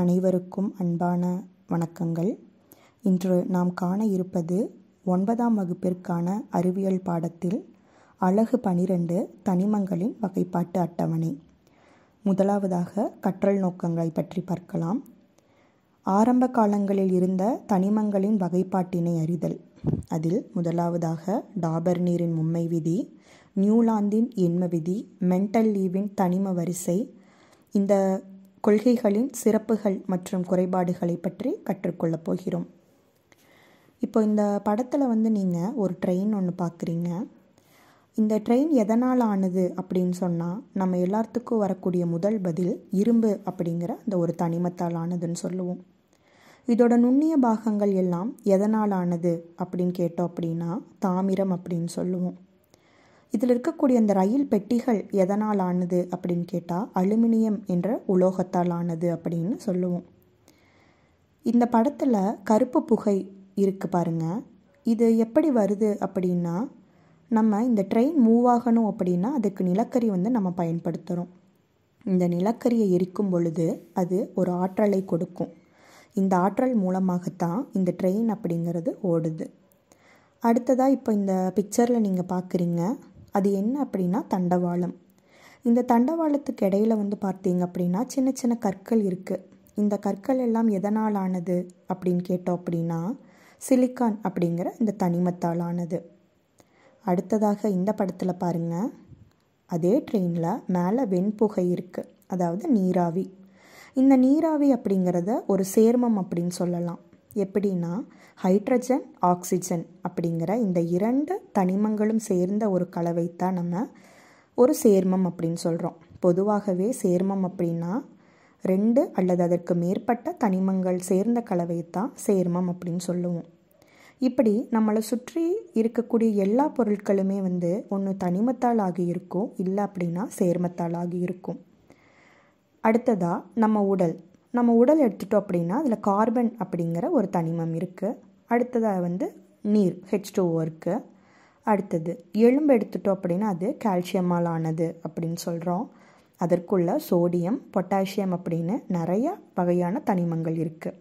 அனைவருக்கும் அன்பான வணக்கங்கள். இன்று நாம் காண இருப்பது 9ஆம் வகுப்பிற்கான அறிவியல் பாடத்தில் அலகு 12 தனிமங்களின் வகைப்பாட்டு அட்டவணை. முதலாவதாக கற்றல் நோக்கங்களை பற்றி பார்க்கலாம். ஆரம்ப காலங்களில் இருந்த தனிமங்களின் வகைப்பாட்டினை அறிதல். அதில் முதலாவதாக டாபர்னீரின் மும்மை விதி, நியூலாந்தின் எண்ம விதி, மெண்டல்லீவின் தனிம வரிசை, இந்த கொள்கைகளின் சிறப்புகள் மற்றும் குறைபாடுகளை பற்றி கற்றுக்கொள்ளப் போகிறோம். இப்போ இந்த படத்தில் நீங்கள் ஒரு ட்ரெயின் ஒன்று பார்க்குறீங்க. இந்த ட்ரெயின் எதனால் ஆனது அப்படின்னு சொன்னால் நம்ம எல்லாத்துக்கும் வரக்கூடிய முதல் பதில் இரும்பு அப்படிங்கிற அந்த ஒரு தனிமத்தால் ஆனதுன்னு சொல்லுவோம். இதோட நுண்ணிய பாகங்கள் எல்லாம் எதனால் ஆனது அப்படின்னு கேட்டோம் அப்படின்னா தாமிரம் அப்படின்னு சொல்லுவோம். இதில் இருக்கக்கூடிய அந்த ரயில் பெட்டிகள் எதனால் ஆனது அப்படின்னு கேட்டால் அலுமினியம் என்ற உலோகத்தால் ஆனது அப்படின்னு சொல்லுவோம். இந்த படத்தில் கருப்பு புகை இருக்குது பாருங்கள். இது எப்படி வருது அப்படின்னா, நம்ம இந்த ட்ரெயின் மூவ் ஆகணும் அப்படின்னா அதுக்கு நிலக்கரி நம்ம பயன்படுத்துகிறோம். இந்த நிலக்கரியை எரிக்கும் பொழுது அது ஒரு ஆற்றலை கொடுக்கும். இந்த ஆற்றல் மூலமாகத்தான் இந்த ட்ரெயின் அப்படிங்கிறது ஓடுது. அடுத்ததாக இப்போ இந்த பிக்சரில் நீங்கள் பார்க்குறீங்க, அது என்ன அப்படின்னா தண்டவாளம். இந்த தண்டவாளத்துக்கு இடையில பார்த்தீங்க அப்படின்னா சின்ன சின்ன கற்கள் இருக்குது. இந்த கற்கள் எல்லாம் எதனால் ஆனது அப்படின்னு கேட்டோம் அப்படின்னா சிலிக்கான் அப்படிங்கிற இந்த தனிமத்தால் ஆனது. அடுத்ததாக இந்த படத்தில் பாருங்கள், அதே ட்ரெயினில் மேலே வெண்புகை இருக்குது, அதாவது நீராவி. இந்த நீராவி அப்படிங்கிறத ஒரு சேர்மம் அப்படின்னு சொல்லலாம். எப்படின்னா ஹைட்ரஜன் ஆக்சிஜன் அப்படிங்கிற இந்த 2 தனிமங்களும் சேர்ந்த ஒரு கலவைத்தான் நம்ம ஒரு சேர்மம் அப்படின்னு சொல்கிறோம். பொதுவாகவே சேர்மம் அப்படின்னா 2 அல்லது அதற்கு மேற்பட்ட தனிமங்கள் சேர்ந்த கலவைத்தான் சேர்மம் அப்படின்னு சொல்லுவோம். இப்படி நம்மளை சுற்றி இருக்கக்கூடிய எல்லா பொருட்களுமே ஒன்று தனிமத்தால் ஆகி இருக்கும், இல்லை அப்படின்னா சேர்மத்தால் ஆகி இருக்கும். அடுத்ததாக நம்ம உடல் எடுத்துட்டோம் அப்படின்னா அதில் கார்பன் அப்படிங்கிற ஒரு தனிமம் இருக்குது. அடுத்ததாக நீர் H2O இருக்குது. அடுத்தது எலும்பு எடுத்துட்டோம் அப்படின்னா அது கால்சியமால் ஆனது அப்படின்னு சொல்கிறோம். அதற்குள்ள சோடியம், பொட்டாசியம் அப்படின்னு நிறைய வகையான தனிமங்கள் இருக்குது.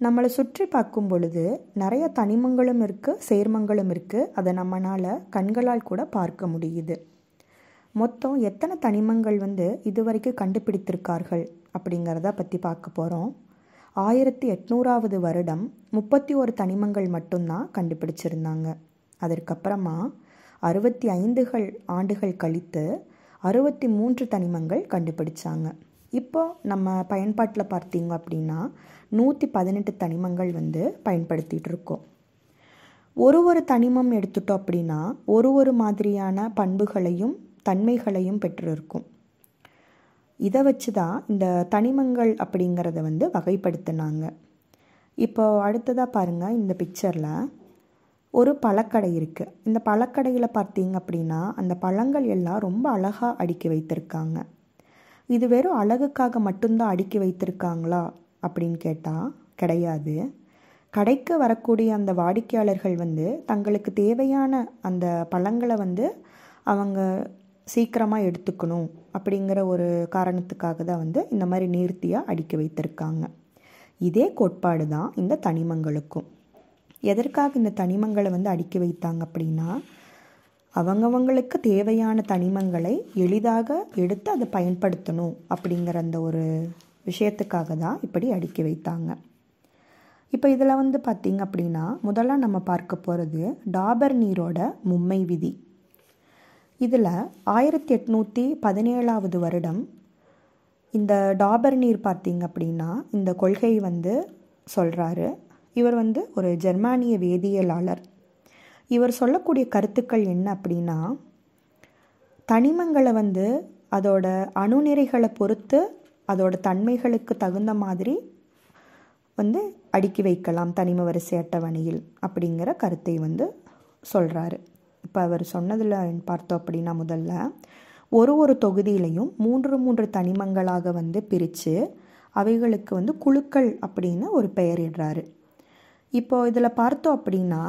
நம்மளை சுற்றி பார்க்கும் பொழுது நிறைய தனிமங்களும் இருக்குது, சேர்மங்களும் இருக்குது. அதை நம்மளால் கண்களால் கூட பார்க்க முடியுது. மொத்தம் எத்தனை தனிமங்கள் இதுவரைக்கும் கண்டுபிடித்திருக்கார்கள் அப்படிங்கிறத பற்றி பார்க்க போகிறோம். 1800ஆவது வருடம் 31 தனிமங்கள் மட்டும்தான் கண்டுபிடிச்சிருந்தாங்க. அதற்கப்புறமா 65 ஆண்டுகள் கழித்து 63 தனிமங்கள் கண்டுபிடிச்சாங்க. இப்போ நம்ம பயன்பாட்டில் பார்த்தீங்க அப்படின்னா 118 தனிமங்கள் பயன்படுத்திகிட்டு இருக்கோம். ஒரு தனிமம் எடுத்துட்டோம் அப்படின்னா ஒரு மாதிரியான பண்புகளையும் தன்மைகளையும் பெற்றிருக்கும். இதை வச்சு தான் இந்த தனிமங்கள் அப்படிங்கிறத வகைப்படுத்தினாங்க. இப்போ அடுத்ததாக பாருங்கள், இந்த பிக்சரில் ஒரு பழக்கடை இருக்குது. இந்த பழக்கடையில் பார்த்தீங்க அப்படின்னா அந்த பழங்கள் எல்லாம் ரொம்ப அழகாக அடுக்கி வைத்திருக்காங்க. இது வெறும் அழகுக்காக மட்டும்தான் அடுக்கி வைத்திருக்காங்களா அப்படின்னு கேட்டால் கிடையாது. கடைக்கு வரக்கூடிய அந்த வாடிக்கையாளர்கள் தங்களுக்கு தேவையான அந்த பழங்களை அவங்க சீக்கிரமாக எடுத்துக்கணும் அப்படிங்கிற ஒரு காரணத்துக்காக தான் இந்த மாதிரி நேர்த்தியாக அடுக்கி வைத்திருக்காங்க. இதே கோட்பாடு தான் இந்த தனிமங்களுக்கும். எதற்காக இந்த தனிமங்களை அடுக்கி வைத்தாங்க அப்படின்னா அவங்கவங்களுக்கு தேவையான தனிமங்களை எளிதாக எடுத்து அதை பயன்படுத்தணும் அப்படிங்கிற அந்த ஒரு விஷயத்துக்காக தான் இப்படி அடுக்கி வைத்தாங்க. இப்போ இதில் பார்த்திங்க அப்படின்னா முதல்ல நம்ம பார்க்க போகிறது டாபர்னீரோட மும்மை விதி. இதில் 1817ஆவது வருடம் இந்த டாபர்னீர் பார்த்திங்க அப்படின்னா இந்த கொள்கை சொல்கிறாரு. இவர் ஒரு ஜெர்மானிய வேதியியலாளர். இவர் சொல்லக்கூடிய கருத்துக்கள் என்ன அப்படின்னா, தனிமங்களை அதோட அணுநிறைகளை பொறுத்து அதோட தன்மைகளுக்கு தகுந்த மாதிரி அடுக்கி வைக்கலாம் தனிம வரிசை அட்டவணையில் அப்படிங்கிற கருத்தை சொல்கிறாரு. இப்போ அவர் சொன்னதில் பார்த்தோம் அப்படின்னா முதல்ல ஒரு தொகுதியிலையும் 3 தனிமங்களாக பிரித்து அவைகளுக்கு குழுக்கள் அப்படின்னு ஒரு பெயரிடுறாரு. இப்போ இதில் பார்த்தோம் அப்படின்னா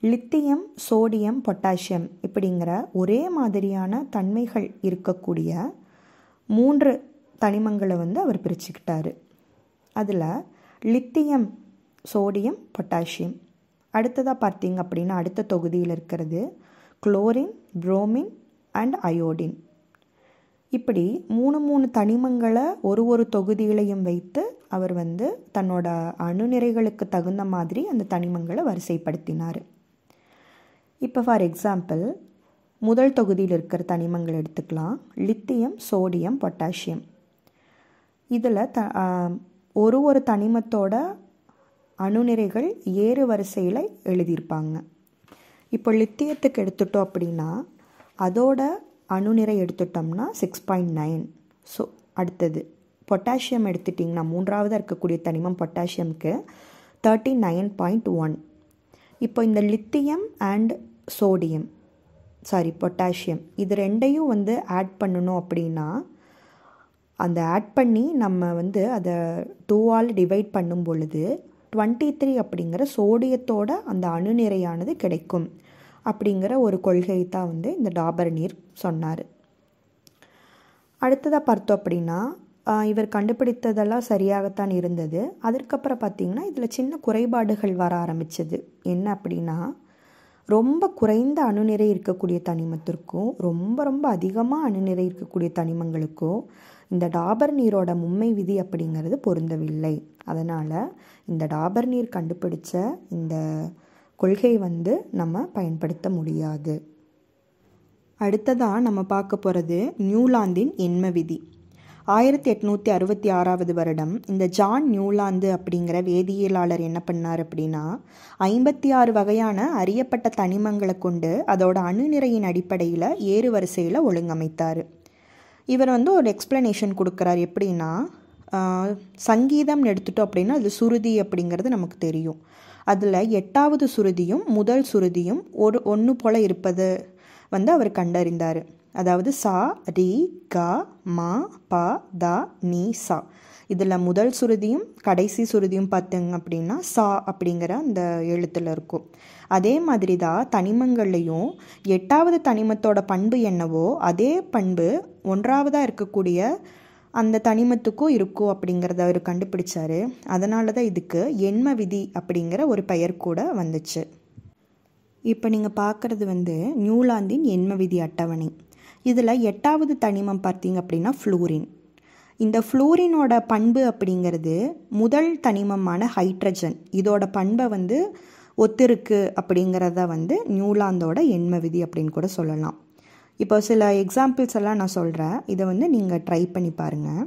லித்தியம், சோடியம், பொட்டாசியம் இப்படிங்கிற ஒரே மாதிரியான தன்மைகள் இருக்கக்கூடிய 3 தனிமங்களை அவர் பிரிச்சுக்கிட்டாரு. அதில் லித்தியம், சோடியம், பொட்டாசியம். அடுத்ததாக பார்த்தீங்க அப்படின்னா அடுத்த தொகுதியில் இருக்கிறது குளோரின், புரோமின் அண்ட் அயோடின். இப்படி 3 தனிமங்களை ஒரு தொகுதியிலையும் வைத்து அவர் தன்னோட அணுநிறைகளுக்கு தகுந்த மாதிரி அந்த தனிமங்களை வரிசைப்படுத்தினார். இப்போ ஃபார் எக்ஸாம்பிள் முதல் தொகுதியில் இருக்கிற தனிமங்கள் எடுத்துக்கலாம். Lithium, sodium, potassium. இதில் ஒரு தனிமத்தோட அணுநிறைகள் ஏறு வரிசையில் எழுதியிருப்பாங்க. இப்போ லித்தியத்துக்கு எடுத்துட்டோம் அப்படின்னா அதோட அணுநிறை எடுத்துட்டோம்னா 6.9. ஸோ அடுத்தது பொட்டாசியம் எடுத்துட்டிங்கன்னா மூன்றாவதாக இருக்கக்கூடிய தனிமம் பொட்டாசியம்க்கு 39.1. இப்போ இந்த லித்தியம் அண்ட் பொட்டாசியம் இது ரெண்டையும் ஆட் பண்ணணும் அப்படின்னா அந்த ஆட் பண்ணி நம்ம அதை 2ஆல் டிவைட் பண்ணும் பொழுது 23 அப்படிங்கிற சோடியத்தோட அந்த அணுநிறையானது கிடைக்கும் அப்படிங்கிற ஒரு கொள்கை தான் இந்த டாபர்னீர் சொன்னார். அடுத்ததாக பார்த்தோம் அப்படின்னா இவர் கண்டுபிடித்ததெல்லாம் சரியாகத்தான் இருந்தது. அதற்கப்புறம் பார்த்திங்கன்னா இதில் சின்ன குறைபாடுகள் வர ஆரம்பித்தது. என்ன அப்படின்னா ரொம்ப குறைந்த அணுநிறை இருக்கக்கூடிய தனிமத்திற்கும் ரொம்ப அதிகமாக அணுநிறை இருக்கக்கூடிய தனிமங்களுக்கும் இந்த டாபர்னீரோட மும்மை விதி அப்படிங்கிறது பொருந்தவில்லை. அதனால் இந்த டாபர்னீர் கண்டுபிடிச்ச இந்த கொள்கை நம்ம பயன்படுத்த முடியாது. அடுத்ததாக நம்ம பார்க்க போகிறது நியூலாந்தின் எண்ம விதி. 1866 வருடம் இந்த ஜான் நியூலாந்து அப்படிங்கிற வேதியியலாளர் என்ன பண்ணார் அப்படின்னா 56 வகையான அறியப்பட்ட தனிமங்களை கொண்டு அதோட அணுநிறையின் அடிப்படையில் ஏறு வரிசையில் ஒழுங்கமைத்தார். இவர் ஒரு எக்ஸ்பிளனேஷன் கொடுக்குறார். எப்படின்னா சங்கீதம்னு எடுத்துட்டோம் அப்படின்னா அது சுருதி அப்படிங்கிறது நமக்கு தெரியும். அதில் 8வது சுருதியும் முதல் சுருதியும் ஒன்று போல் இருப்பது அவர் கண்டறிந்தார். அதாவது சா, ரி, க, மா, ப, த, நீ, சா. இதில் முதல் சுருதியும் கடைசி சுருதியும் பார்த்தீங்க அப்படின்னா சா அப்படிங்கிற அந்த எழுத்தில் இருக்கும். அதே மாதிரி தான் தனிமங்கள்லையும் 8வது தனிமத்தோட பண்பு என்னவோ அதே பண்பு 1ஆவதாக இருக்கக்கூடிய அந்த தனிமத்துக்கும் இருக்கும் அப்படிங்கிறத அவர் கண்டுபிடிச்சாரு. அதனால தான் இதுக்கு எண்ம விதி அப்படிங்கிற ஒரு பெயர் கூட வந்துச்சு. இப்போ நீங்கள் பார்க்குறது நியூலாந்தின் எண்ம விதி அட்டவணை. இதில் 8வது தனிமம் பார்த்தீங்க அப்படின்னா ஃப்ளூரின். இந்த ஃப்ளூரினோட பண்பு அப்படிங்கிறது முதல் தனிமமான ஹைட்ரஜன் இதோட பண்பை ஒத்திருக்கு அப்படிங்கிறத நியூலாந்தோட எண்ம விதி அப்படின்னு கூட சொல்லலாம். இப்போ சில எக்ஸாம்பிள்ஸ் எல்லாம் நான் சொல்கிறேன். இதை நீங்கள் ட்ரை பண்ணி பாருங்கள்.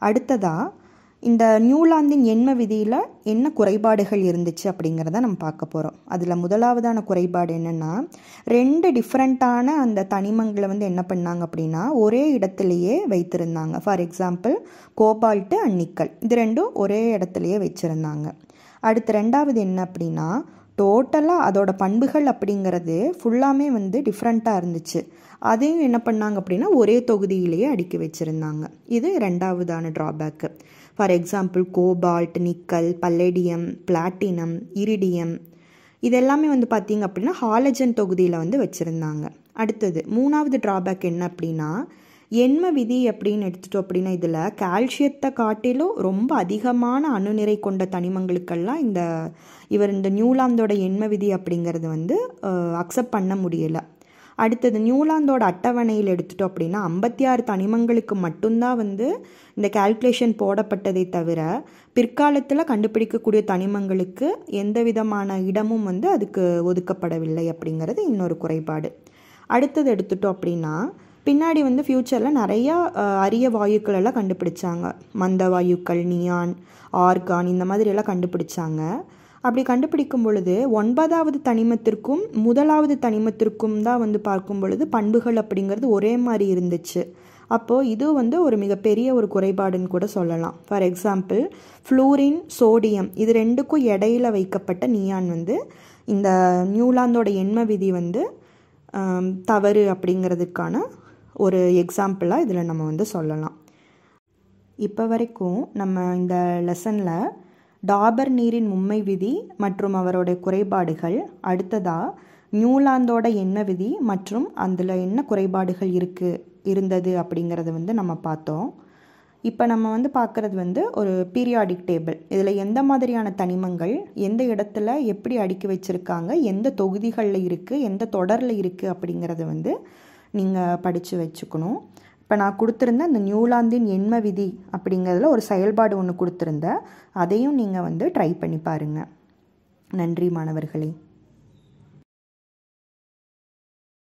அடுத்ததாக இந்த நியூலாந்தின் எண்ம விதியில் என்ன குறைபாடுகள் இருந்துச்சு அப்படிங்கிறத நம்ம பார்க்க போகிறோம். அதில் முதலாவதான குறைபாடு என்னென்னா 2 டிஃப்ரெண்ட்டான அந்த தனிமங்களை என்ன பண்ணாங்க அப்படின்னா ஒரே இடத்துலையே வைத்திருந்தாங்க. For example cobalt and nickel இது ரெண்டும் ஒரே இடத்துலையே வச்சுருந்தாங்க. அடுத்து 2வது என்ன அப்படின்னா டோட்டலாக அதோட பண்புகள் அப்படிங்கிறது ஃபுல்லாமே டிஃப்ரெண்ட்டாக இருந்துச்சு. அதையும் என்ன பண்ணாங்க அப்படின்னா ஒரே தொகுதியிலேயே அடுக்கி வச்சுருந்தாங்க. இது 2வதான drawback. For example cobalt, nickel, palladium, platinum, iridium இதெல்லாமே பார்த்திங்க அப்படின்னா ஹாலஜன் தொகுதியில் வச்சுருந்தாங்க. அடுத்தது 3வது ட்ராபேக் என்ன அப்படின்னா எண்ம விதி அப்படின்னு எடுத்துட்டோம் அப்படின்னா இதில் கால்சியத்தை காட்டிலும் ரொம்ப அதிகமான அணுநிறை கொண்ட தனிமங்களுக்கெல்லாம் இந்த நியூலாந்தோட எண்ம விதி அப்படிங்கிறது அக்செப்ட் பண்ண முடியலை. அடுத்தது நியூலாந்தோட அட்டவணையில் எடுத்துட்டோம் அப்படின்னா 56 தனிமங்களுக்கு மட்டும்தான் இந்த கால்குலேஷன் போடப்பட்டதை தவிர பிற்காலத்தில் கண்டுபிடிக்கக்கூடிய தனிமங்களுக்கு எந்த விதமான இடமும் அதுக்கு ஒதுக்கப்படவில்லை அப்படிங்கிறது இன்னொரு குறைபாடு. அடுத்தது எடுத்துட்டோம் அப்படின்னா பின்னாடி ஃப்யூச்சரில் நிறையா அரிய வாயுக்கள் எல்லாம் கண்டுபிடிச்சாங்க. மந்த வாயுக்கள், நியான், ஆர்கான் இந்த மாதிரி எல்லாம் கண்டுபிடிச்சாங்க. அப்படி கண்டுபிடிக்கும் பொழுது 9வது தனிமத்திற்கும் முதலாவது தனிமத்திற்கும் தான் பார்க்கும் பொழுது பண்புகள் அப்படிங்கிறது ஒரே மாதிரி இருந்துச்சு. அப்போது இது ஒரு மிகப்பெரிய ஒரு குறைபாடுன்னு கூட சொல்லலாம். ஃபார் எக்ஸாம்பிள் ஃப்ளூரின், சோடியம் இது ரெண்டுக்கும் இடையில வைக்கப்பட்ட நியான் இந்த நியூலாந்தோட எண்ம விதி தவறு அப்படிங்கிறதுக்கான ஒரு எக்ஸாம்பிளாக இதில் நம்ம சொல்லலாம். இப்போ வரைக்கும் நம்ம இந்த லெசனில் டாபர்னீரின் மும்மை விதி மற்றும் அவரோட குறைபாடுகள், அடுத்ததாக நியூலாந்தோட எண்ம விதி மற்றும் அதில் என்ன குறைபாடுகள் இருந்தது அப்படிங்கிறத நம்ம பார்த்தோம். இப்போ நம்ம வந்து பார்க்குறது ஒரு பீரியாடிக் டேபிள். இதில் எந்த மாதிரியான தனிமங்கள் எந்த இடத்துல எப்படி அடுக்கி வச்சுருக்காங்க, எந்த தொகுதிகளில் இருக்குது, எந்த தொடரில் இருக்குது அப்படிங்கிறத நீங்கள் படித்து வச்சுக்கணும். இப்போ நான் கொடுத்துருந்த அந்த நியூலாந்தின் எண்ம விதி அப்படிங்கிறதுல ஒரு செயல்பாடு ஒன்று கொடுத்துருந்தேன். அதையும் நீங்கள் ட்ரை பண்ணி பாருங்கள். நன்றி மாணவர்களே.